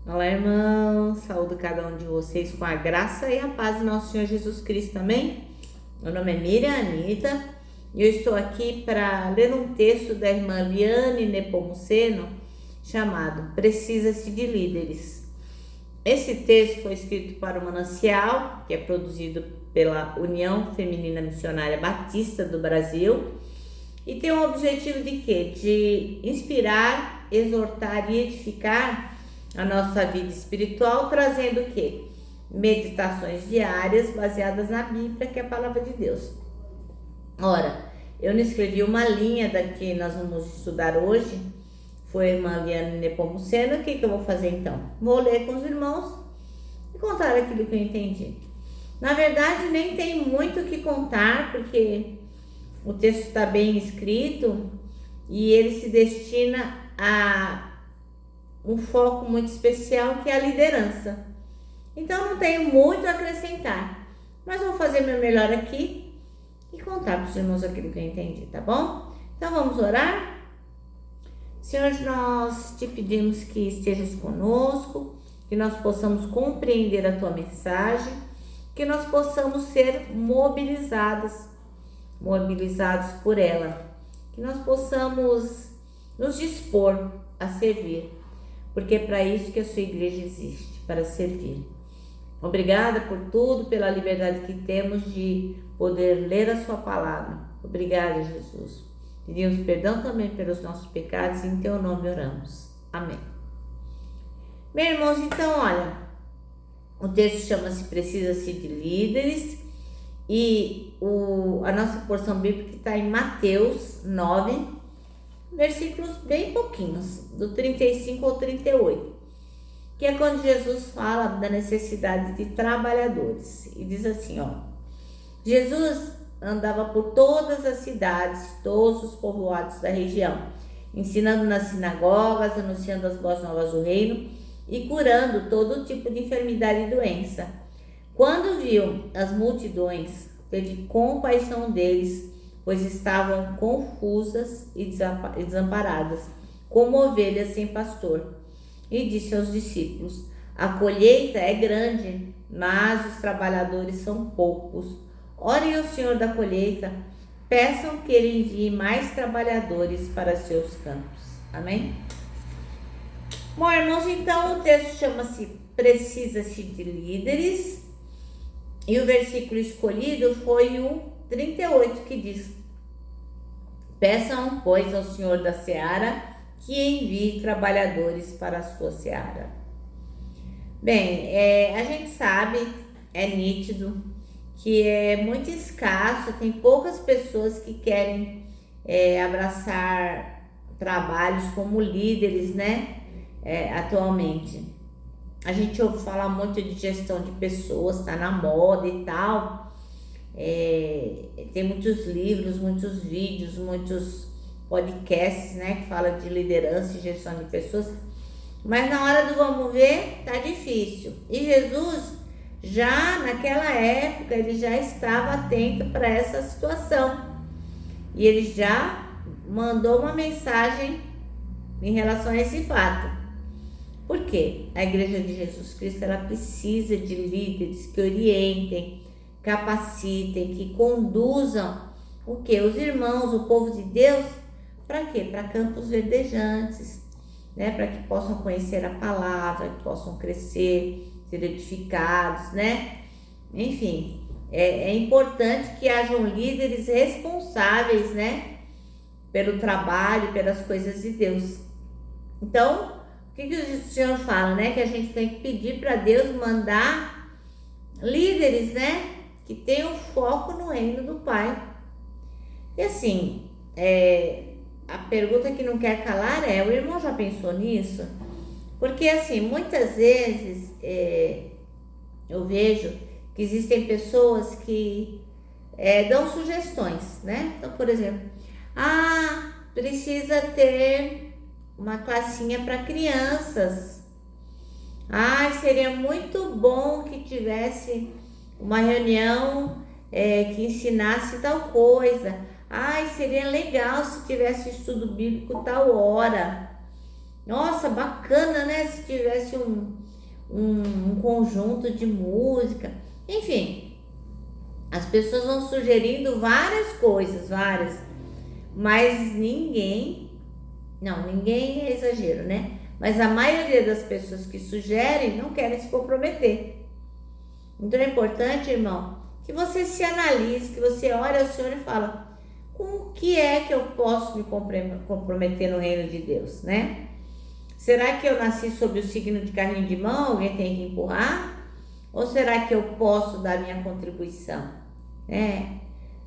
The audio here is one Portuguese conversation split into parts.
Olá, irmãos, saúdo cada um de vocês com a graça e a paz do nosso Senhor Jesus Cristo também. Meu nome é Miriam Anita e eu estou aqui para ler um texto da irmã Liane Nepomuceno chamado Precisa-se de Líderes. Esse texto foi escrito para o Manancial, que é produzido pela União Feminina Missionária Batista do Brasil, e tem o objetivo de quê? De inspirar, exortar e edificar a nossa vida espiritual, trazendo o quê? Meditações diárias baseadas na Bíblia, que é a palavra de Deus. Ora, eu não escrevi uma linha da que nós vamos estudar hoje, foi a irmã Liane Nepomuceno. O que eu vou fazer então? Vou ler com os irmãos e contar aquilo que eu entendi. Na verdade, nem tem muito o que contar, porque o texto está bem escrito e ele se destina a um foco muito especial, que é a liderança. Então não tenho muito a acrescentar, mas vou fazer meu melhor aqui e contar para os irmãos aquilo que eu entendi, tá bom? Então vamos orar? Senhor, nós te pedimos que estejas conosco, que nós possamos compreender a tua mensagem, que nós possamos ser mobilizados por ela, que nós possamos nos dispor a servir, porque é para isso que a sua igreja existe, para servir. Obrigada por tudo, pela liberdade que temos de poder ler a sua palavra. Obrigada, Jesus. Pedimos perdão também pelos nossos pecados e em teu nome oramos. Amém. Meus irmãos, então, olha, o texto chama-se Precisa-se de Líderes e a nossa porção bíblica está em Mateus 9, versículos bem pouquinhos, do 35 ao 38, que é quando Jesus fala da necessidade de trabalhadores. E diz assim, ó: Jesus andava por todas as cidades, todos os povoados da região, ensinando nas sinagogas, anunciando as boas novas do reino e curando todo tipo de enfermidade e doença. Quando viu as multidões, teve compaixão deles, pois estavam confusas e desamparadas, como ovelhas sem pastor. E disse aos discípulos: a colheita é grande, mas os trabalhadores são poucos. Orem ao Senhor da colheita, peçam que Ele envie mais trabalhadores para seus campos. Amém? Bom, irmãos, então o texto chama-se Precisa-se de Líderes, e o versículo escolhido foi o 38, que diz: peçam, pois, ao Senhor da seara que envie trabalhadores para a sua seara. Bem, a gente sabe, é nítido, que é muito escasso, tem poucas pessoas que querem abraçar trabalhos como líderes, né? Atualmente. A gente ouve falar muito de gestão de pessoas, tá na moda e tal. Tem muitos livros, muitos vídeos, muitos podcasts, né, que falam de liderança e gestão de pessoas, mas na hora do vamos ver, tá difícil. E Jesus, já naquela época, ele já estava atento para essa situação, e ele já mandou uma mensagem em relação a esse fato. Por quê? A igreja de Jesus Cristo, ela precisa de líderes que orientem, capacitem, que conduzam o quê? Os irmãos, o povo de Deus, para quê? Para campos verdejantes, né? Para que possam conhecer a palavra, que possam crescer, ser edificados, né? Enfim, é importante que hajam líderes responsáveis, né? Pelo trabalho, pelas coisas de Deus. Então, o que o Senhor fala, né? Que a gente tem que pedir para Deus mandar líderes, né? Que tenham foco no reino do Pai. E assim, a pergunta que não quer calar o irmão já pensou nisso? Porque assim, muitas vezes eu vejo que existem pessoas que dão sugestões, né? Então, por exemplo, precisa ter uma classinha para crianças. Seria muito bom que tivesse uma reunião que ensinasse tal coisa. Seria legal se tivesse estudo bíblico tal hora. Nossa, bacana, né? Se tivesse um conjunto de música. Enfim, as pessoas vão sugerindo várias coisas, mas ninguém é exagero, né? Mas a maioria das pessoas que sugerem não querem se comprometer. Então é importante, irmão, que você se analise, que você olhe ao Senhor e fala: com o que é que eu posso me comprometer no reino de Deus, né? Será que eu nasci sob o signo de carrinho de mão, alguém tem que empurrar? Ou será que eu posso dar minha contribuição? É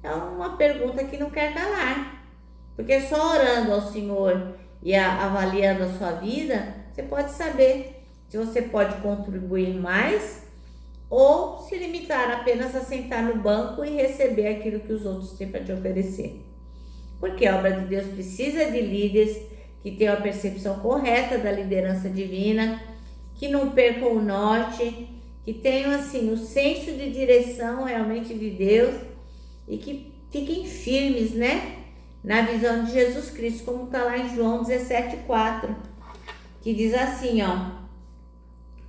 uma pergunta que não quer calar. Porque só orando ao Senhor e avaliando a sua vida, você pode saber se você pode contribuir mais ou se limitar apenas a sentar no banco e receber aquilo que os outros têm para te oferecer. Porque a obra de Deus precisa de líderes que tenham a percepção correta da liderança divina, que não percam o norte, que tenham assim o senso de direção realmente de Deus e que fiquem firmes, né? Na visão de Jesus Cristo, como está lá em João 17,4, que diz assim,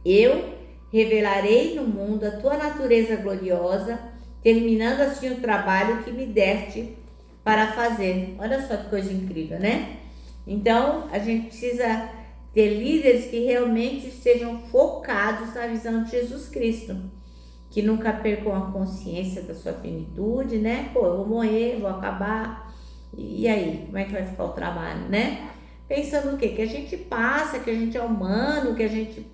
eu revelarei no mundo a tua natureza gloriosa, terminando assim o trabalho que me deste para fazer. Olha só que coisa incrível, né? Então, a gente precisa ter líderes que realmente estejam focados na visão de Jesus Cristo, que nunca percam a consciência da sua finitude, né? Pô, eu vou morrer, vou acabar, e aí, como é que vai ficar o trabalho, né? Pensando o quê? Que a gente passa, que a gente é humano, que a gente...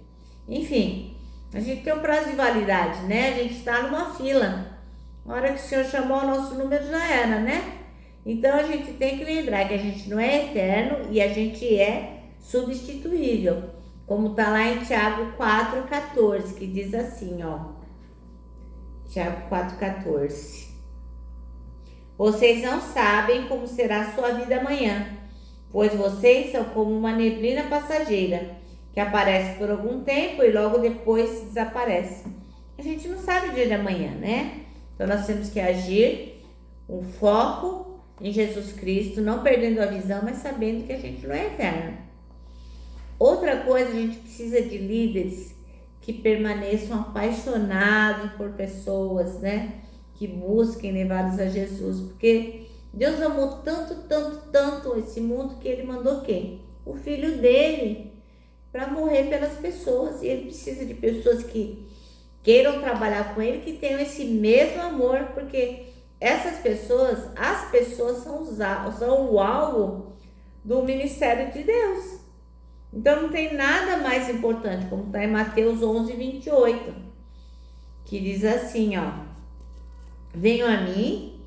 Enfim, a gente tem um prazo de validade, né? A gente está numa fila. Na hora que o Senhor chamou o nosso número já era, né? Então, a gente tem que lembrar que a gente não é eterno e a gente é substituível. Como está lá em Tiago 4,14, que diz assim, Tiago 4,14. Vocês não sabem como será a sua vida amanhã, pois vocês são como uma neblina passageira, que aparece por algum tempo e logo depois desaparece. A gente não sabe o dia de amanhã, né? Então, nós temos que agir com foco em Jesus Cristo, não perdendo a visão, mas sabendo que a gente não é eterno. Outra coisa, a gente precisa de líderes que permaneçam apaixonados por pessoas, né? Que busquem levá-los a Jesus, porque Deus amou tanto esse mundo que Ele mandou quem? O Filho dele, para morrer pelas pessoas. E Ele precisa de pessoas que queiram trabalhar com Ele, que tenham esse mesmo amor, porque essas pessoas, as pessoas são o alvo do ministério de Deus. Então não tem nada mais importante, como está em Mateus 11:28, que diz assim, venham a mim,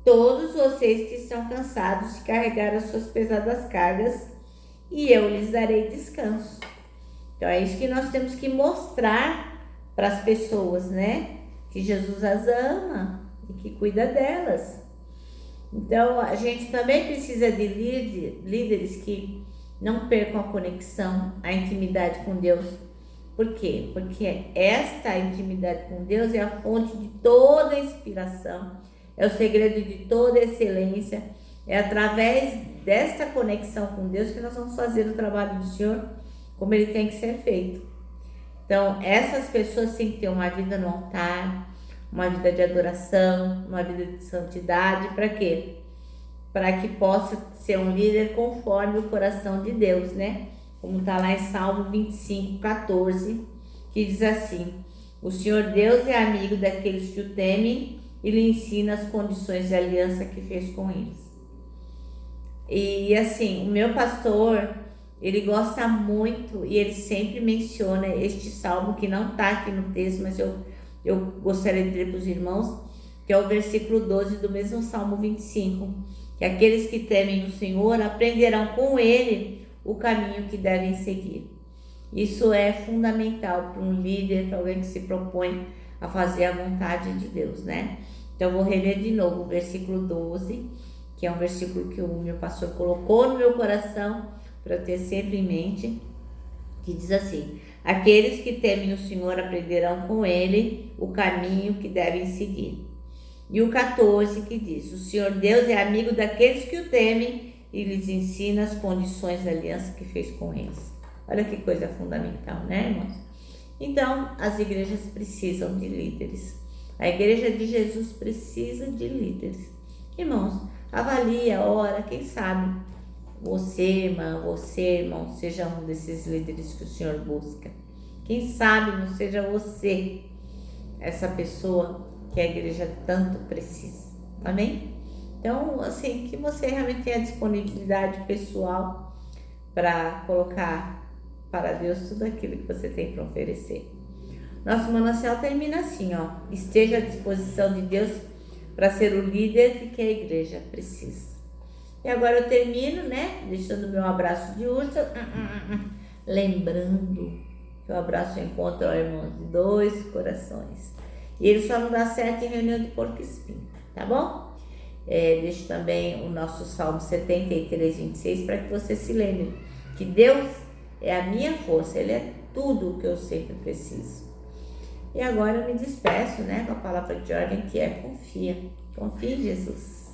todos vocês que estão cansados de carregar as suas pesadas cargas, e eu lhes darei descanso. Então é isso que nós temos que mostrar para as pessoas, né? Que Jesus as ama e que cuida delas. Então, a gente também precisa de líderes que não percam a conexão, a intimidade com Deus. Por quê? Porque esta intimidade com Deus é a fonte de toda inspiração, é o segredo de toda excelência. É através desta conexão com Deus que nós vamos fazer o trabalho do Senhor como ele tem que ser feito. Então, essas pessoas têm que ter uma vida no altar, uma vida de adoração, uma vida de santidade. Para quê? Para que possa ser um líder conforme o coração de Deus, né? Como está lá em Salmo 25:14, que diz assim: o Senhor Deus é amigo daqueles que o temem e lhe ensina as condições de aliança que fez com eles. E assim, o meu pastor, ele gosta muito e ele sempre menciona este salmo, que não está aqui no texto, mas eu gostaria de ler para os irmãos, que é o versículo 12 do mesmo Salmo 25, que aqueles que temem o Senhor aprenderão com Ele o caminho que devem seguir. Isso é fundamental para um líder, para alguém que se propõe a fazer a vontade de Deus, né? Então, eu vou reler de novo o versículo 12, que é um versículo que o meu pastor colocou no meu coração, para eu ter sempre em mente, que diz assim: aqueles que temem o Senhor aprenderão com Ele o caminho que devem seguir. E o 14 que diz: o Senhor Deus é amigo daqueles que o temem e lhes ensina as condições da aliança que fez com eles. Olha que coisa fundamental, né, irmãos? Então, as igrejas precisam de líderes. A igreja de Jesus precisa de líderes. Irmãos, avalia, ora, quem sabe você, irmão, seja um desses líderes que o Senhor busca. Quem sabe não seja você essa pessoa que a igreja tanto precisa. Amém? Então, assim, que você realmente tenha disponibilidade pessoal para colocar para Deus tudo aquilo que você tem para oferecer. Nosso manancial termina assim, ó. Esteja à disposição de Deus para ser o líder de que a igreja precisa. E agora eu termino, né? Deixando meu abraço de urso. Lembrando que o abraço encontra, ó, irmãos, de 2 corações. E ele só não dá certo em reunião de porco-espinho, tá bom? Deixo também o nosso Salmo 73, 26, para que você se lembre que Deus é a minha força, Ele é tudo o que eu sempre preciso. E agora eu me despeço, né, com a palavra de ordem que é confia. Confia em Jesus.